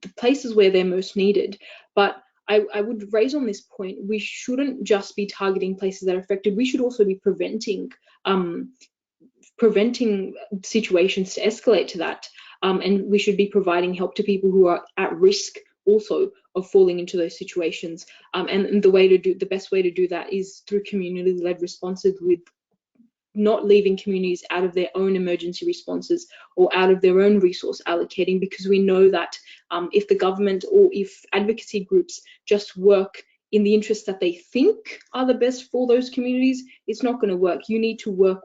the places where they're most needed. But I would raise on this point, we shouldn't just be targeting places that are affected. We should also be preventing situations to escalate to that. And we should be providing help to people who are at risk also of falling into those situations. And the best way to do that is through community-led responses, with not leaving communities out of their own emergency responses or out of their own resource allocating, because we know that if the government or if advocacy groups just work in the interests that they think are the best for those communities, it's not going to work. You need to work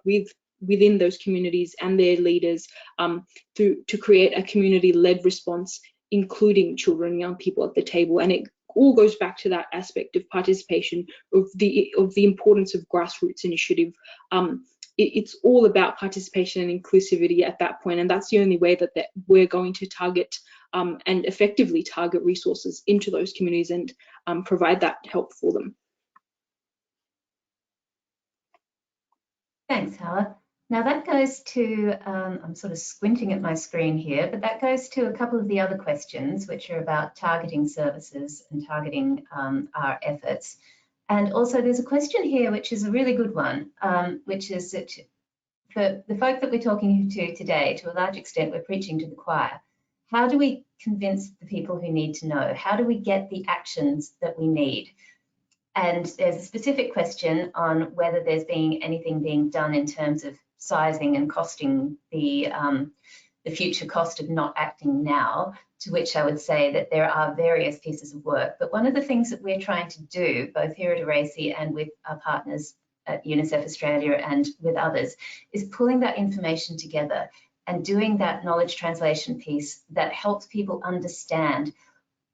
within those communities and their leaders to create a community-led response including children and young people at the table. And it all goes back to that aspect of participation, of the importance of grassroots initiative. It's all about participation and inclusivity at that point, and that's the only way that we're going to target and effectively target resources into those communities and provide that help for them. Thanks, Hawa. Now that goes to, I'm sort of squinting at my screen here, but that goes to a couple of the other questions, which are about targeting services and targeting our efforts. And also there's a question here, which is a really good one, which is that for the folk that we're talking to today, to a large extent, we're preaching to the choir. How do we convince the people who need to know? How do we get the actions that we need? And there's a specific question on whether there's been anything being done in terms of sizing and costing the future cost of not acting now, to which I would say that there are various pieces of work. But one of the things that we're trying to do, both here at ARACY and with our partners at UNICEF Australia and with others, is pulling that information together and doing that knowledge translation piece that helps people understand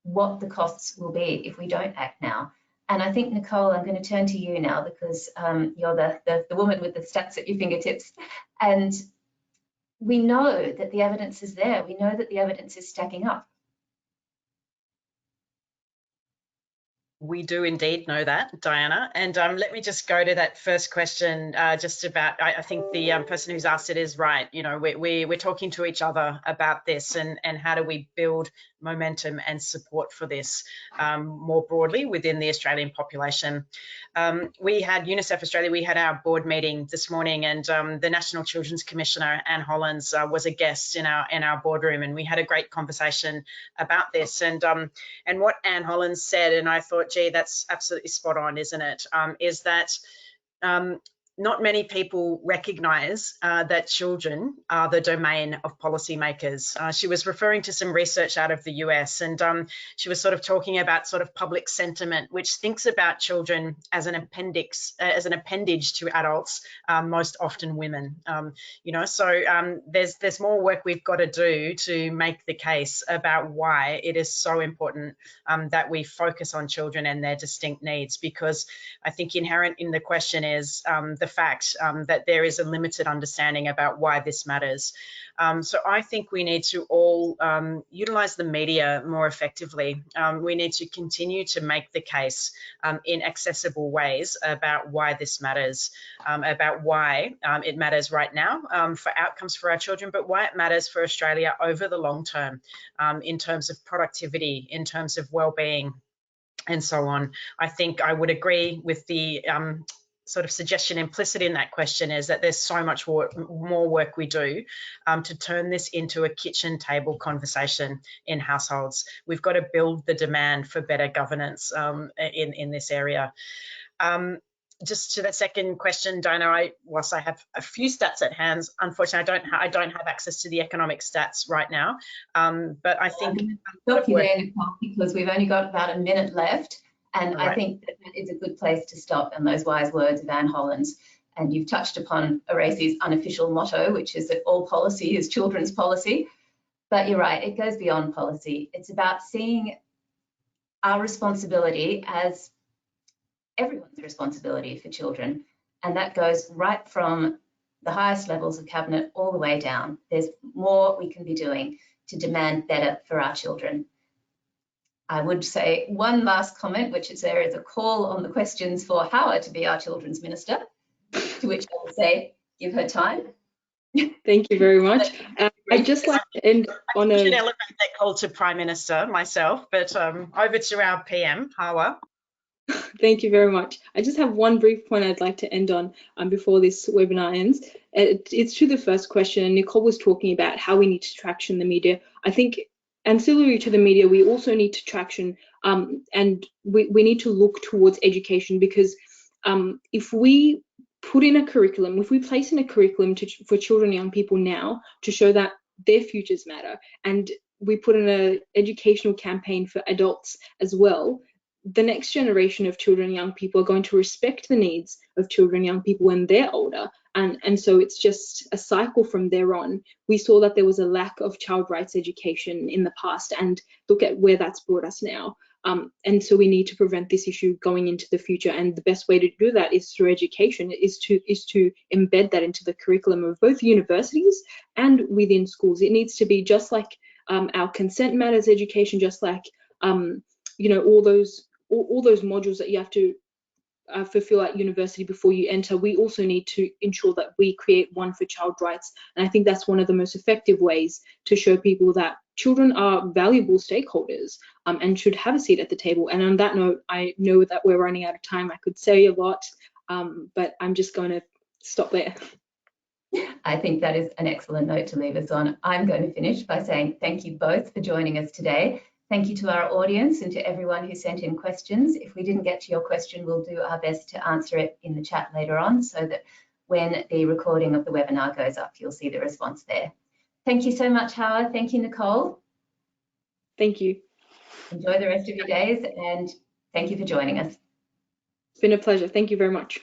what the costs will be if we don't act now. And I think, Nicole, I'm going to turn to you now because you're the woman with the stats at your fingertips. And we know that the evidence is there. We know that the evidence is stacking up. We do indeed know that, Diana. And let me just go to that first question just about, I think the person who's asked it is right. You know, we're talking to each other about this and how do we build momentum and support for this more broadly within the Australian population. We had UNICEF Australia, we had our board meeting this morning, and the National Children's Commissioner, Anne Hollands, was a guest in our boardroom, and we had a great conversation about this. And what Anne Hollands said, and I thought, gee, that's absolutely spot on, isn't it? Is that not many people recognise that children are the domain of policymakers. She was referring to some research out of the US, and she was sort of talking about sort of public sentiment, which thinks about children as an appendage to adults, most often women. You know, so there's more work we've got to do to make the case about why it is so important that we focus on children and their distinct needs, because I think inherent in the question is the fact that there is a limited understanding about why this matters. So I think we need to all utilise the media more effectively. We need to continue to make the case in accessible ways about why this matters, about why it matters right now for outcomes for our children, but why it matters for Australia over the long term in terms of productivity, in terms of well-being, and so on. I think I would agree with the sort of suggestion implicit in that question is that there's so much more work we do to turn this into a kitchen table conversation in households. We've got to build the demand for better governance in this area. Just to the second question, Diana, whilst I have a few stats at hand, unfortunately, I don't have access to the economic stats right now. But I think stop you there, Nicole, because we've only got about a minute left. And right. I think that is a good place to stop on those wise words of Anne Hollands. And you've touched upon ARACY's unofficial motto, which is that all policy is children's policy. But you're right, it goes beyond policy. It's about seeing our responsibility as everyone's responsibility for children. And that goes right from the highest levels of cabinet all the way down. There's more we can be doing to demand better for our children. I would say one last comment, which is there is a call on the questions for Hawa to be our children's minister, to which I would say, give her time. Thank you very much. I'd just like to end on I should elevate that call to Prime Minister myself, but over to our PM, Hawa. Thank you very much. I just have one brief point I'd like to end on before this webinar ends. It's to the first question. Nicole was talking about how we need to traction the media. I think ancillary to the media, we also need to traction and we need to look towards education, because if we put in a curriculum, if we place in a curriculum for children and young people now to show that their futures matter, and we put in an educational campaign for adults as well, the next generation of children and young people are going to respect the needs of children and young people when they're older, And so it's just a cycle from there on. We saw that there was a lack of child rights education in the past, and look at where that's brought us now. And so we need to prevent this issue going into the future, and the best way to do that is through education, is to embed that into the curriculum of both universities and within schools. It needs to be just like our consent matters education, just like you know, all those modules that you have to fulfill at university before you enter. We also need to ensure that we create one for child rights, and I think that's one of the most effective ways to show people that children are valuable stakeholders and should have a seat at the table. And on that note, I know that we're running out of time. I could say a lot, but I'm just going to stop there. I think that is an excellent note to leave us on. I'm going to finish by saying thank you both for joining us today. Thank you to our audience and to everyone who sent in questions. If we didn't get to your question, we'll do our best to answer it in the chat later on, so that when the recording of the webinar goes up, you'll see the response there. Thank you so much, Hawa. Thank you, Nicole. Thank you. Enjoy the rest of your days, and thank you for joining us. It's been a pleasure. Thank you very much.